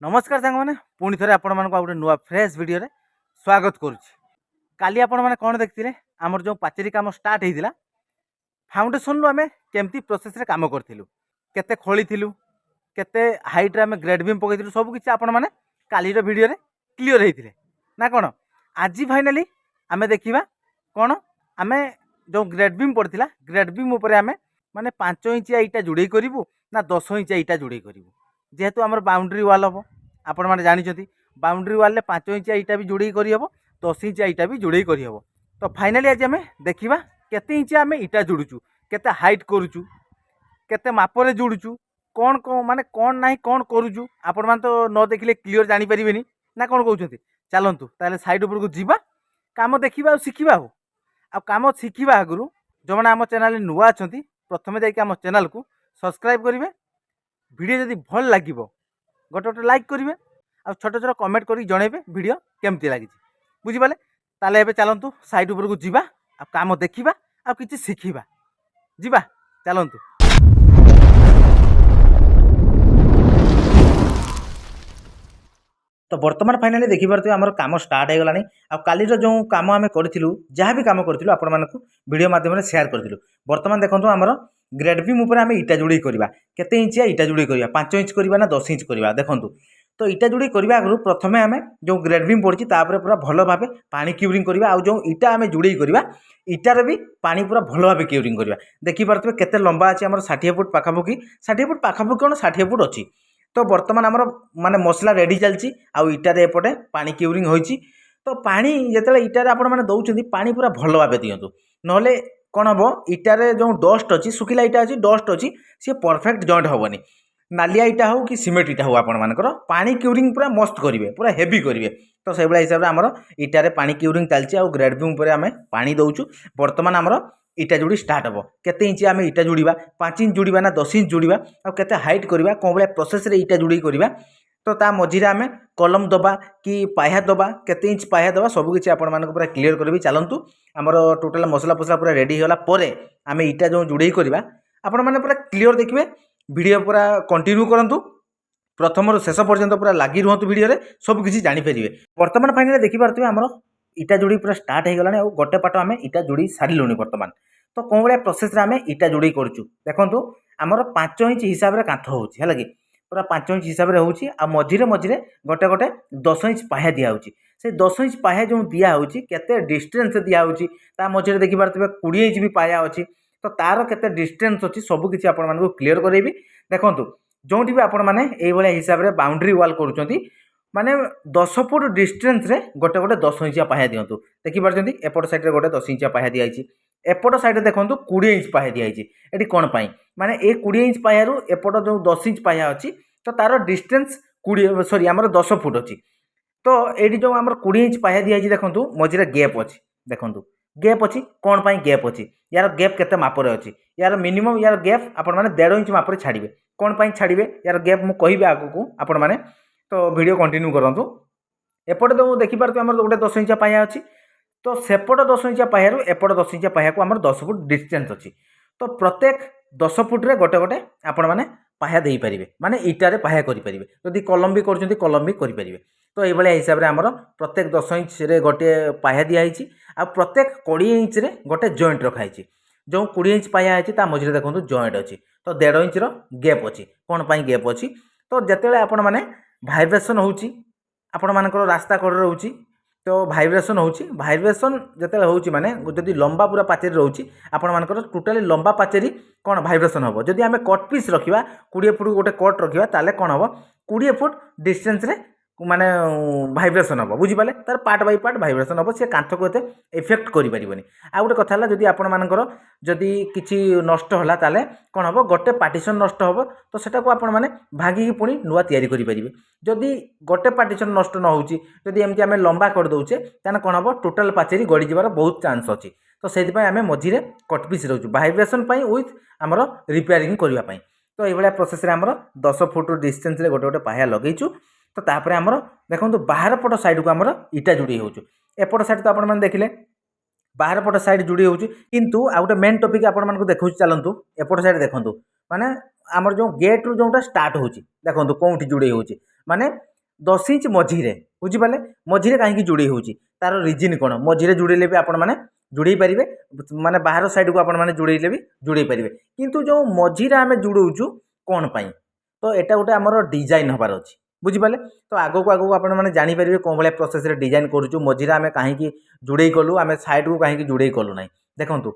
नमस्कार सांग मैंने पुणी थे आपण मानक गोटे नुआ फ्रेश वीडियो रे स्वागत करुच्ची। काली आपण मैंने कौन देखते आमर जो पाचेरी काम स्टार्ट होता फाउंडेसन आम केमती प्रोसेस रे काम करूँ केते खोली केते हाइट रे आम ग्रेड बीम पकई सबकि आपण मैंने काली वीडियो रे क्लीयर होते ना कौन आज फाइनाली आम देखा कौन आम जो ग्रेड बीम पड़ता ग्रेड बीम आम माने 5 इंचिया इटा जोड़े करूँ ना 10 इंचिया इटा जोड़े करूँ जेहेतु आमर बाउंड्री वाल हम आपण मैंने जानते बाउंड्री वाल 5 इंचिया इटा भी जोड़े करहब 10 इंचिया इटा भी जोड़े करहब। तो फाइनाली आज आम देखा केते इंचिया आम इटा जोड़ुचु केते हाइट करुचु केते मापरे जोड़ुचु कौन कौन माने कौन ना कौन करुचु आपण मैंने तो न देखिले क्लीयर जानी परिबेनी ना कौन कहते चलतु ताले साइड उपर को जीवा काम देखा शिखा आ काम शिखा आगु जो मैंने आम चैनल नुआ अच्छा प्रथम जाकि आम चैनल को सब्सक्राइब करेंगे वीडियो जदि भल लगे गोटे गोटे लाइक करेंगे आ छोट छोट कमेंट कर जनइबे वीडियो केमती लगी बुझिपारे ताले एबे चलतु साइड उपर को जीवा आ काम देखा आ किछि शिखिबा जीवा चलतु। तो बर्तमान फाइनाली देखिपारे आमर काम स्टार्ट हो गलानी आ काली जो काम आम करूँ जहाँ भी काम करूँ आपण मानक वीडियो माध्यम शेयर करूँ। बर्तमान देखो आमर ग्रेड बीम उपर आम इटा जोड़े करवा केते इंचिया इटा जोड़े करवा 5 इंच करवा ना 10 इंच करवा देखूँ। तो इटा जोड़े करने आगु प्रथम आम जो ग्रेड बीम पड़ी पूरा भल भाव पानी क्यूरिंग करवा आ जो इटा आम जोड़े करवा इटार भी पानी पूरा भल भाव क्यूरिंग करवा देखिपे केते लंबा अच्छी आम 60 फुट पाखापाखि 60 फुट पाखापाखि कौन 60 फुट अच्छी। तो बर्तमान आमर माने मसला रेडी चलती आउ इटारे एपटे पानी क्यूरिंग होइची। तो पानी जिते इटारे आपण मैंने दौरान पानी पूरा भल भाव दिंतु ना कौन हम इटारे जो डस्ट अच्छी सुखिला इटा अच्छी डस्ट अच्छी सी परफेक्ट जॉइंट हेनी नालिया इटा हो कि सीमेंट इटा हो आपण मानकर पानी क्यूरिंग पूरा मस्त करेंगे पूरा हेवी करेंगे। तो से भाई हिसाब से आमर इटारे पानी क्यूरिंग चलती आउ ग्रेड बीम उपर आम पानी दौचु बर्तमान आमर इटा जोड़ी स्टार्ट हम केते इंच आम इटा जोड़ा 5 इंच जोड़ा ना 10 इंच जोड़ा आ केते हाइट करवा कौन भाया प्रोसेस रे इटा जोड़ी करवा। तो ता मझीरे आम कलम दबा कि पाया दबा केते इंच पाया दबा सबकि आपण मानक पूरा क्लीयर करी चलतु। आमर टोटाल मसला फसला पूरा रेडी होला परे आम इटा जो जोड़े करवा आपण माने पूरा क्लीयर देखिए वीडियो पूरा कंटिन्यू करंतु प्रथम शेष पर्यंत पूरा लगी रुहतु वीडियो सबकि जानीपर। बर्तमान फाइनाली देखिपे आमर इटा जोड़ी पूरा स्टार्ट हो गलानी और गोटे पाट आम इटा जोड़ी सारूँ बर्तमान। तो कौन भाया प्रोसेस आम इटा जोड़ी करूँ देखो आमर 5 इंच हिसाब से कांथ हो कि पूरा 5 इंच हिसाब से होची आ मझिरे मझिरे गोटे गोटे 10 इंच पाया दिया होची से 10 इंच पाया जो दिया होची केते डिस्टेंस दिया होची ता मझिरे देखि पारथिबे 20 इंच भी पाया अछि। तो तार केते डिस्टेंस अछि सब किछि आपण मानको क्लियर करेबी देखंतु जोंटी भी आपण माने एई भलिया हिसाब रे बाउंड्री वॉल करूचंती माने 10 फुट डिस्टेंस रे गोटे गोटे 10 इंचिया पाया दियंतु देखि पारछंती एपट साइड रे गोटे 10 इंचिया पाया दिया आइछि एपट साइड देखंतु 20 इंच पाया दिया आइछि एटी कोन पई माने ए 20 इंच पायारु एपट जो 10 इंच पाया अछि तो तार डिस्टेंस 20 सॉरी आमर 10 फुट अछि। तो एटी जो आमर 20 इंच पाया दिया आइछि देखंतु मझिरे गैप अछि देखंतु गैप अछि कोन पई गैप अछि यार गैप केते मापरे अछि यार मिनिमम यार गैप आपण माने 1.5 इंच मापरे छाड़िबे कोन पई छाड़िबे यार गैप मु कहिबे आगु को आपण माने। तो वीडियो कंटिन्यू करंतु एपटे तो देखि पारतु आमर गोटे 10 इंचिया पाया अछि तो सेपट 10 इंचिया पायारु एपट 10 इंचिया पाया को आमर 10 फुट डिस्टेंस अछि। तो प्रत्येक 10 फुट रे गोटे गोटे आपण माने पाया देई परिबे माने इटारे पाया करि परिबे जदि कलम भी करछंती कलम भी करि परिबे। तो एई भलिया हिसाब रे आमर प्रत्येक 10 इंच रे गोटे पाया दिया आइछि आ प्रत्येक 20 इंच रे गोटे जॉइंट रखा आइछि जो 20 इंच पाया आइछि ता मझिरे देखंतु जॉइंट अछि। तो 1.5 इंच रो गैप अछि कोन पई गैप अछि तो जेतेले आपण माने भाइब्रेशन होउछि आपण मानकर रास्ता कड़ रोची तो भाइब्रेशन होउछि भाइब्रेशन जेतेले होउछि माने जदि लंबा पूरा पाचेरी रोची आपण मानकर टोटली लंबा पाचेरी कोन भाइब्रेशन होबो जदि आमे कट पीस रखिबा 20 फुट गोटे कट रखिबा ताले कोन होबो 20 फुट डिस्टेंस रे माने भाइब्रेशन होबो बुझि पाले तार पार्ट बाय पार्ट भाइब्रेशन होबो से कांथ को एते इफेक्ट करि परिबोनी। आ गोटे कथा हला जदि आपण मानकर जदि किछि नष्ट होला ताले कोन होबो गोटे पार्टीशन नष्ट होबो तो सेटा को आपण माने भागी की पुणी नुआ तयारी करि परिबे। जदि गोटे पार्टीशन नष्ट न होउची जदि एमति आमे लंबा कर दउचे ताने कोन होबो टोटल पाचेरी गडी जिवार बहुत चांस अछि। तो सेति पय आमे मझिरे कट पीस रहउछु भाइब्रेशन पय विथ हमर रिपेयरिंग करिवा पय। तो एई भलिया प्रोसेस रे हमर 10 फुट डिस्टेंस रे गोटे गोटे पाया लगेइछु। तो तापर आमर देखंतु बाहर पट साइड को आमर इटा जोड़ी होउछु एपट साइड तो आपण माने देखिले बाहर पट साइड जोड़ी होउछु किंतु आ गोटे मेन टॉपिक आपण मानको देखौछु चलंतु एपट साइड देखंतु माने आमर जो गेट रु जोटा स्टार्ट होउछि देखंतु कोउठी जोड़ी होउछि ମାନେ 10 इंच मझिरे बुझिपारे मझिरे कहीं जोड़े होची तार रिजिन कौन मझिरे जोड़े भी आपण मैंने जोड़े पारे माने बाहर साइड को आपण मैंने जोड़े भी जोड़े पारे किंतु जो मझिरे आम जोड़ौचु कौन पाई तो यहाँ गोटे आमर डिजाइन हबार अच्छी बुझिपारे तो आगक आगक आप जानीपारे कौन भाया प्रोसेस डिजाइन करूँ मझिरे आम कहीं जोड़े कलु आम साइड को कहीं जोड़े कलु ना देखूँ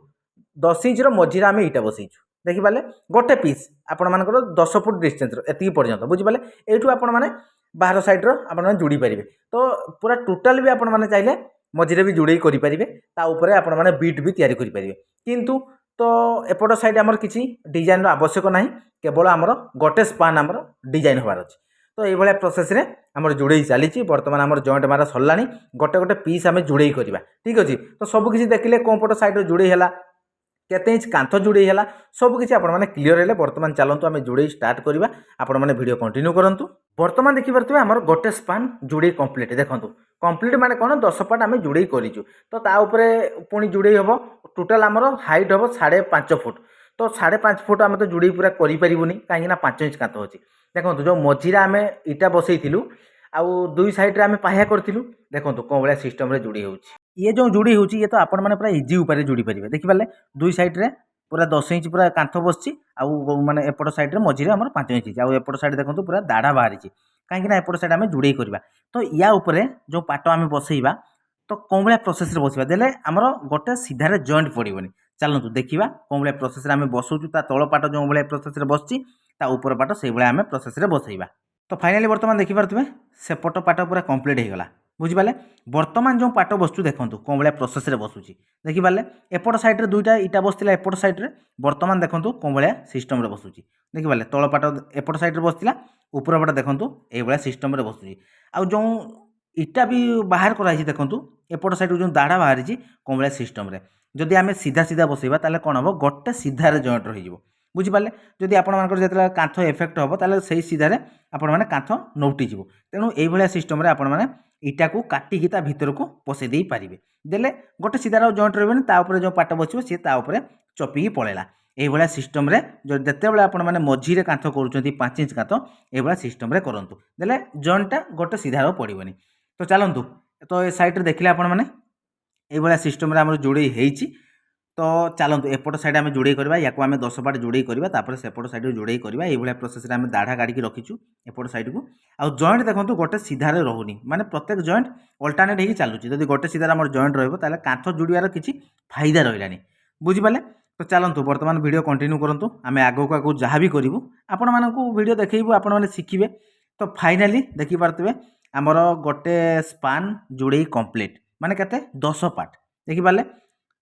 10 इंच मझिरे आम इटा बसईचु देखिपारे गोटे पीस आपण मानकर 10 फुट डिस्टेंस एति पर्यंत बुझिपारे एठू आपण मैंने बाहर साइड आप जोड़ी पारे तो पूरा टोटाल भी आपण मैंने चाहिए मझिरे भी जोड़े करेंगे ताऊपर आपण मैंने बीट भी तैयारी करेंगे किंतु तो एपट साइड आमर किसी डिजाइन आवश्यक ना केवल आमर गोटे स्पान आमर डिजाइन हबार अच्छे तो ये प्रोसेस रे आमर जोड़े चली बर्तमान आमर जॉइंट मारा सरला गोटे गोटे पीस आम जोड़े करवा ठीक अच्छे तो सबकि देखिले कौन पट साइड जोड़े है केते इंच कांथ जोड़े है सबकि आपने क्लीयर है बर्तमान चलतु आम जोड़े स्टार्ट करवा आपण मैंने वीडियो कंटिन्यू करूँ बर्तमान देखिपे आमर गोटे स्पान जोड़े कंप्लीट देखो कंप्लीट माने कौन 10 पार्ट आम जोड़े करूँ तो ताऊपर पुणी जोड़े हम टोटाल आमर हाइट हम 5.5 फुट तो 5.5 फुट आम तो जोड़े पूरा करें कहीं 5 इंच कांथ अच्छी देखो जो मझिरे आम इटा बसईलु आउ दुई सैड्रे आम पाया करूँ देखो कौन भाया सिस्टम जोड़ी हो ये जो जोड़ी हो ये तो आपण मैंने पूरा इजी उपाय जोड़ी पारे देखिपारे दुई सैड्रे पूरा 10 इंच पूरा कांथ बसची आउ माने एपट साइड मझिरे आम 5 इंच आउ एपट साइड देखो पूरा दाढ़ा बाहरी कहीं एपट साइड आम जोड़े करवा तो या उपरे जो पाट आम बसईबा तो कौन भाया प्रोसेस बसवा देले आमर गोटे सीधारे जॉइंट पड़ोनी चलतु देखा कौन भाया प्रोसेस आम बसौचु तल पाट जो भाया प्रोसेस बसची ऊपर पाट से भाया आम प्रोसेस बसईबा तो फाइनाली बर्तमान देखिपे सेपट पाट पूरा कंप्लीट हो गला बुझिपारे बर्तमान जो पाट बसु देखो कौन भाया प्रोसेस देखिए एपट साइड्रे दुईटा इटा बसला एपट साइड्रे बर्तमान देखो कौन भाया सिस्टम बसुची देखिपारे तल पाट एपट साइड्रे बसला ऊपर पाट देखो ये सिस्टम बसुची आउ जो इटा भी बाहर कराई देखो एपट साइड जो दाढ़ा बाहरी कौन भाया सिस्टम जदि आम सीधा सीधा बसैबा ताले कौन हम गोटे सीधार जॉइंट रही बुझिपारे जदि आपंकर जो कांथ एफेक्ट हम ताले सही सीधार आपण कांथ नौटिज तेणु ये सिस्टम आपण मैंने इटा को काटिकी ता भीतर को पसई दे पारे देले गोटे सीधार जॉइंट रही जो पाट बचो सी चपिकी पलैला ये सिस्टम जो जितेबाला आपण मैंने मझिरे कांथ कर 5 इंच कांथ ये सिस्टम करूँ देले जॉइंटा गोटे सीधार पड़ोनी तो चलतु तो ये सैड्रे देखिले आपण मैंने ये सिस्टम आम जोड़े होती तो चलतु एपट साइड आम जोड़े करवा या आम 10 पार्ट जोड़े करवा सेपट साइड जोड़े करवा ये प्रोसेस आम दाढ़ा काढ़ी रखीचु एपट साइड को आउ जॉइंट देखो गोटे सीधार रोनी माने प्रत्येक जॉइंट अल्टरनेट हो चलुची जब गोटे सीधार आम जॉइंट रहा कांथ जोड़ार किसी फायदा रहा बुझिपारे तो चलतु बर्तमान वीडियो कंटिन्यू करूँ आम आगक आगक जहाँ भी करूँ आपण मानू वीडियो देखू आपण मैंने शिखिबे तो फाइनाली देखिपे आमर गोटे स्पान जोड़े कंप्लीट माने केते 10 पार्ट देखिपारे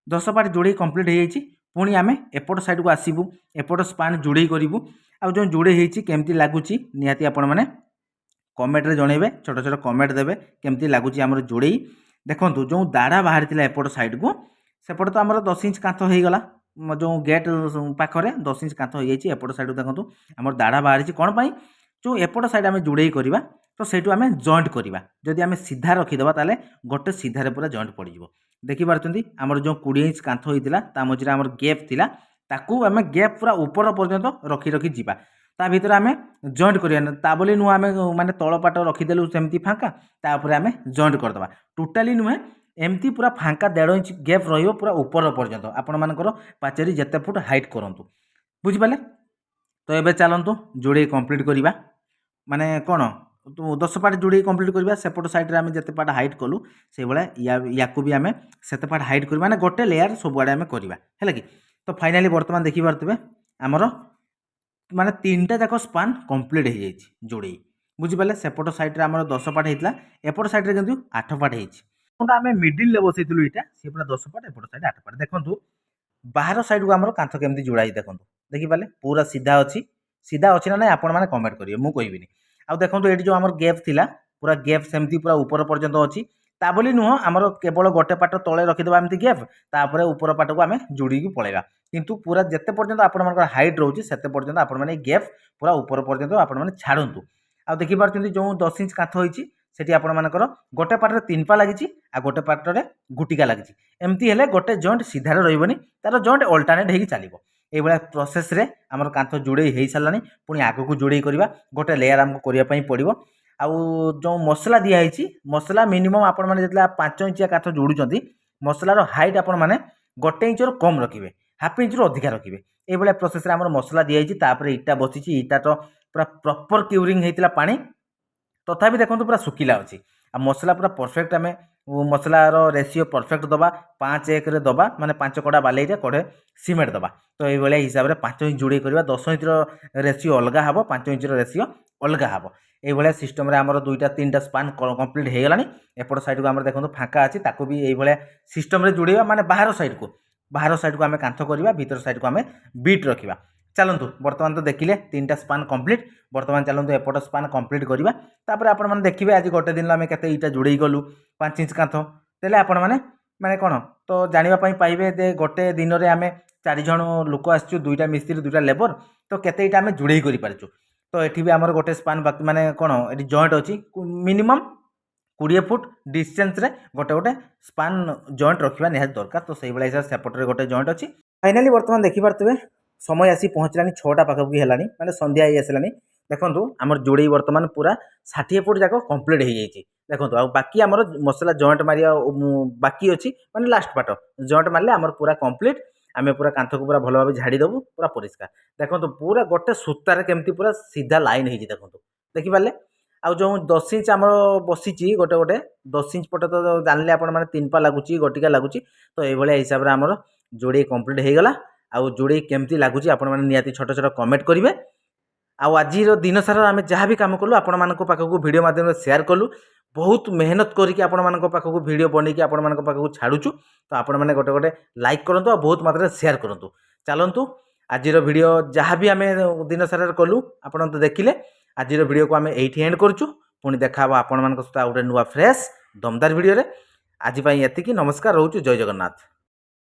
10 पार्ट जोड़े कंप्लीट हो जाइए पुणी आम एपट साइड को आसबू एपट स्पान जोड़े करूँ आउ जो जोड़े होती केमती लगुच निहाती आपण मैंने कमेंट जनइबे छोट छोट कमेंट देवे केमती लगुच आमर जोड़े देखो जो दाढ़ा बाहरी एपट साइड को सेपट तो आमर 10 इंच कांथ हो गला जो गेट पाखरे 10 इंच कांथ हो जाइए एपट साइड देखो आमर दाढ़ा बाहरी कौन पाई जो एपट साइड आम जोड़े करवा तो सहीठू आम जॉइंट करवा जदि आम सीधा रखीदे ताले गोटे सीधार पूरा जॉइंट पड़ज देखिपी आमर जो 20 इंच कांथ होता मझे आम गैप थिला ताकू आम गैप पूरा ऊपर पर्यंत रखी रखी जीवा ता भीतर आम जॉइंट करा बोली नुह आम माने तल पाट रखीदेलु सेमती फांका तापर आम जॉइंट करदे टोटाली नुहे एमती पूरा फांका 1.5 इंच गैप रही पूरा ऊपर पर्यंत आपण मानकर पाचेरी जिते फुट हाइट करूँ बुझिपारे तो ये चलतु जोड़े कंप्लीट करवा माने कौन तो 10 पार्ट जोड़े कंप्लीट करवा सेपट साइड आम जिते पार्ट हाइट कलु से या भी आम से पार्ट हाइट कर माने गोटे लेयर सबुआड़े आम करवा है कि तो फाइनाली बर्तमान देखिपे आमर माने 3टा जाक स्पान कंप्लीट हो जाए जोड़े बुझिपारे सेपट साइड आम 10 पार्ट होता एपट साइड किंतु 8 पार्ट होता आम मिडिल बसईलु यहाँ सी पूरा 10 पार्ट एपट साइड 8 पार्ट देखो बाहर साइड को आम कांथ केमती जोड़ाई देखो देखिपारे पूरा सीधा अच्छी ना ना आपण मैंने कमेंट करेंगे मुझे कहबिनी आउ देखो ये जो आम गैप थिला पूरा गैप सेमती पूरा ऊपर पर्यंत अच्छी ता बोली नुह आमर केवल गोटे पाट तले रखीदेवा एमती गैप तापर ऊपर पाट को आम जोड़ी पलैया किंतु पूरा जिते पर्यंत आपण हाइट रोचे से पर्यंत आपण मैंने गैप पूरा ऊपर पर्यंत आपण मैंने छाड़ू आ देखिपे जो 10 इंच कांथ होती सेठी आपण मानकर गोटे पार्टे 3 पा लगी आ गोटे पार्टे गुटिका लगी एमती हेले गोटे जॉइंट सीधार रही तार जॉइंट अल्टरनेट हो चलो ये प्रोसेस रे आमर कांथ जोड़े हो सारानी पुणी आग को जोड़े करवा गोटे लेयर आमको करने पड़ो आउ जो मसला दिखाई मसला मिनिमम आपण मैंने जितने 5 इंचिया काठ जोड़ुंट मसलार हाइट आपण मैंने 1 इंच कम रखिए हाफ इंच अधिका रखिए ये प्रोसेस आम मसला दिखाई इटा बसी इटा तो पूरा प्रॉपर क्यूरिंग होता पानी तथापि देखो पूरा सुखिला अच्छी आ मसला पूरा परफेक्ट आम मसलार रेसीओ परफेक्ट दबा 5:1 दबा माने 5 कड़ा बालेटा कड़े सीमेंट दबा तो ये हिसाब से 5 इंच जोड़े करवा 10 इंच रेसीओ अलग हम 5 इंच रेसीओ अलग हम ये सिस्टम आम 2-3टा स्पान कंप्लीट हो गलानी एपट साइड को आम देखो फाँका अच्छी ताकू भी ये सिस्टम जोड़े माने बाहर साइड को आम कांथ करवा भीतर साइड को आम बीट रखा चलतु बर्तमान तो देखिले 3टा स्पान कंप्लीट बर्तमान चलतु एपट स्पान कंप्लीट करवा तापर आपण मैंने देखिए आज गोटे दिन आम के इटा जोड़े गलु 5 इंच कांथ तेल आपण मैंने माने कौन तो जानापी पाइबे जे गोटे दिन में आम 4 जन लोक आसचु 2टा मिस्त्री 2टा लेबर तो केते इटा आम जोड़े कर पारचु तो ये भी आमर गोटे स्पान बाकी माने कौन ये जॉइंट अच्छी मिनिमम 20 फुट डिस्टेंस रे गोटे गोटे स्पान जॉइंट रखा निहाती दरकार तो सही भाई सेपटे गोटे जॉइंट अच्छी फाइनाली बर्तमान देखिपे समय आसी पहुँचलानी 6टा पाखापाखि है माने संध्या ही आसलानी देखो आमर जोड़े बर्तमान पूरा 60 फुट जाक कंप्लीट हो जाइए देखो आ बाकी आमर मसला जॉइंट मारिया बाकी अच्छी माने लास्ट पार्ट जॉइंट मारे आमर पूरा कंप्लीट आम पूरा कांथ को पूरा भल भाव झाड़ीदेवु पूरा परिष्कार देखो पूरा गोटे सूतार केमती पूरा सीधा लाइन हो देखो देखिपारे आउ जो 10 इंच आम बसी गोटे गोटे 10 इंच पटे तो जानले आपण मैंने 3 पा लगुच गोटिका लगुच तो ये हिसाब से आमर जोड़े कंप्लीट हो गला आउ जोड़े केमती लगुच आपण मैंने निहाती छोट छोट कमेंट करेंगे आज दिन सारा आम जहाँ भी कम कलु आपण मान पाखक वीडियो माध्यम शेयर कलु बहुत मेहनत करके आपण मान पाखक वीडियो बनईकि आपण मान पाखक छाड़ुचु तो आपण मैंने गोटे गोटे लाइक करूँ बहुत मात्रा शेयर करूँ चलतु आज वीडियो जहाँ भी आम दिन सारा कलु आपण तो देखिले आज वीडियो को आम यही एंड करुँ पुणी देखा आपण मान सहित गोटे नुआ फ्रेश दमदार वीडियो आज एतिकी नमस्कार रोचु जय जगन्नाथ।